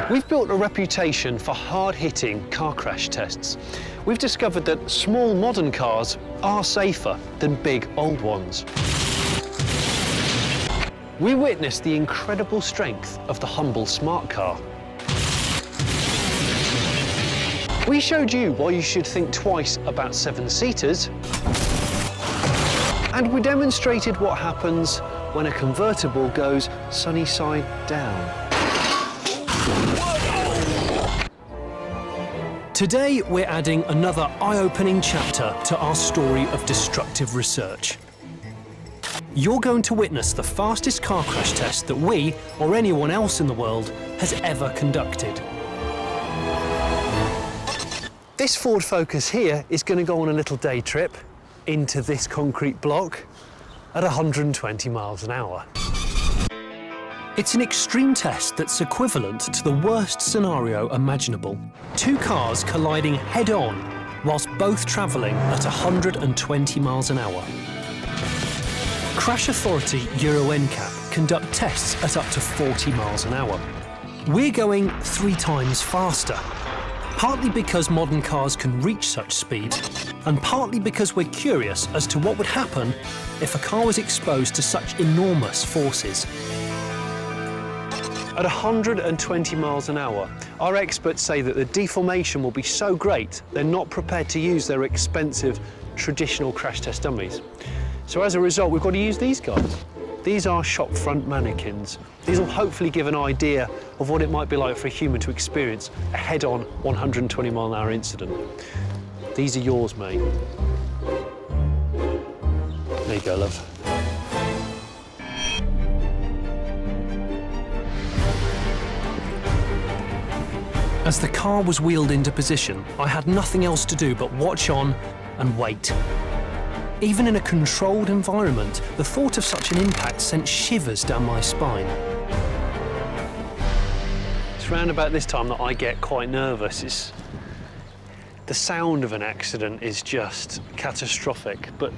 We've built a reputation for hard-hitting car crash tests. We've discovered that small modern cars are safer than big old ones. We witnessed the incredible strength of the humble smart car. We showed you why you should think twice about seven-seaters. And we demonstrated what happens when a convertible goes sunny side down. Today, we're adding another eye-opening chapter to our story of destructive research. You're going to witness the fastest car crash test that we, or anyone else in the world, has ever conducted. This Ford Focus here is going to go on a little day trip into this concrete block at 120 miles an hour. It's an extreme test that's equivalent to the worst scenario imaginable. Two cars colliding head-on whilst both travelling at 120 miles an hour. Crash Authority Euro NCAP conduct tests at up to 40 miles an hour. We're going 3 times faster, partly because modern cars can reach such speed, and partly because we're curious as to what would happen if a car was exposed to such enormous forces. At 120 miles an hour, our experts say that the deformation will be so great they're not prepared to use their expensive traditional crash test dummies. So as a result, we've got to use these guys. These are shop front mannequins. These will hopefully give an idea of what it might be like for a human to experience a head-on 120 mile an hour incident. These are yours, mate. There you go, love. As the car was wheeled into position, I had nothing else to do but watch on and wait. Even in a controlled environment, the thought of such an impact sent shivers down my spine. It's round about this time that I get quite nervous. The sound of an accident is just catastrophic, but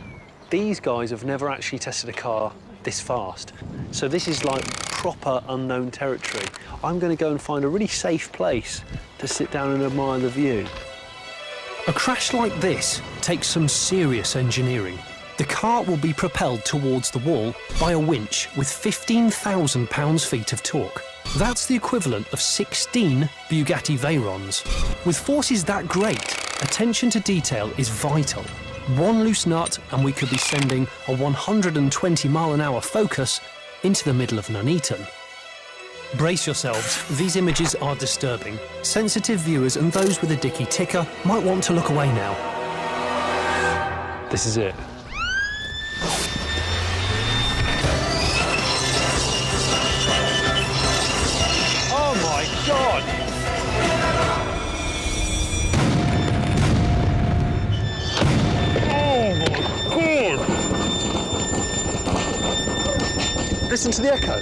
these guys have never actually tested a car this fast. So this is like proper unknown territory. I'm going to go and find a really safe place to sit down and admire the view. A crash like this takes some serious engineering. The car will be propelled towards the wall by a winch with 15,000 pounds-feet of torque. That's the equivalent of 16 Bugatti Veyrons. With forces that great, attention to detail is vital. One loose nut and we could be sending a 120 mile an hour Focus into the middle of Nuneaton. Brace yourselves, these images are disturbing. Sensitive viewers and those with a dicky ticker might want to look away now. This is it. Oh my God! Oh my God! Listen to the echo.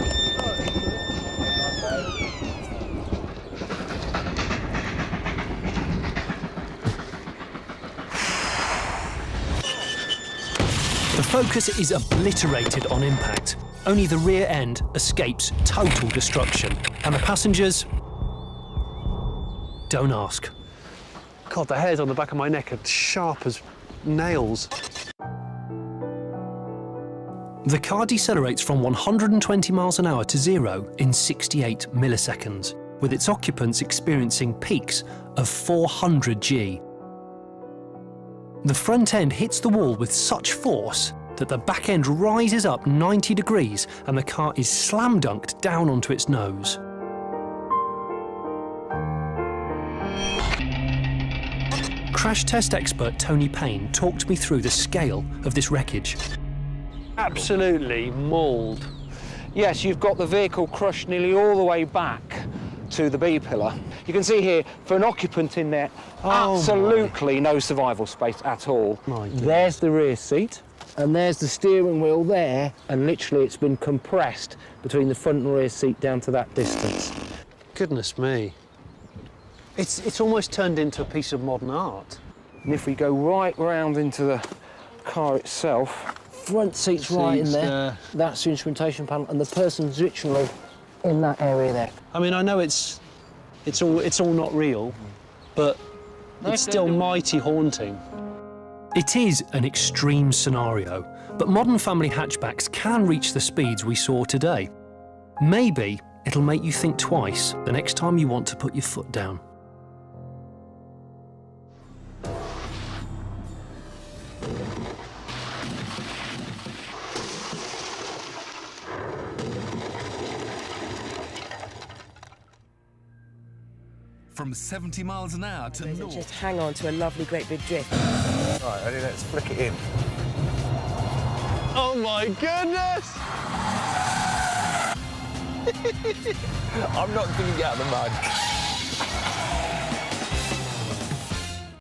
The Focus is obliterated on impact. Only the rear end escapes total destruction. And the passengers? Don't ask. God, the hairs on the back of my neck are sharp as nails. The car decelerates from 120 miles an hour to 0 in 68 milliseconds, with its occupants experiencing peaks of 400 G. The front end hits the wall with such force that the back end rises up 90 degrees and the car is slam dunked down onto its nose. Crash test expert Tony Payne talked me through the scale of this wreckage. Absolutely mauled. Yes, you've got the vehicle crushed nearly all the way back to the B-pillar. You can see here, for an occupant in there, absolutely no survival space at all. There's the rear seat, and there's the steering wheel there, and literally it's been compressed between the front and rear seat down to that distance. Goodness me. It's almost turned into a piece of modern art. And if we go right round into the car itself, front seat's right in there. That's the instrumentation panel, and the person's literally in that area there. I mean, I know it's It's all not real, but it's still mighty haunting. It is an extreme scenario, but modern family hatchbacks can reach the speeds we saw today. Maybe it'll make you think twice the next time you want to put your foot down. From 70 miles an hour to north. Just hang on to a lovely great big drift. Right, ready, let's flick it in. Oh my goodness! I'm not gonna get out of the mud.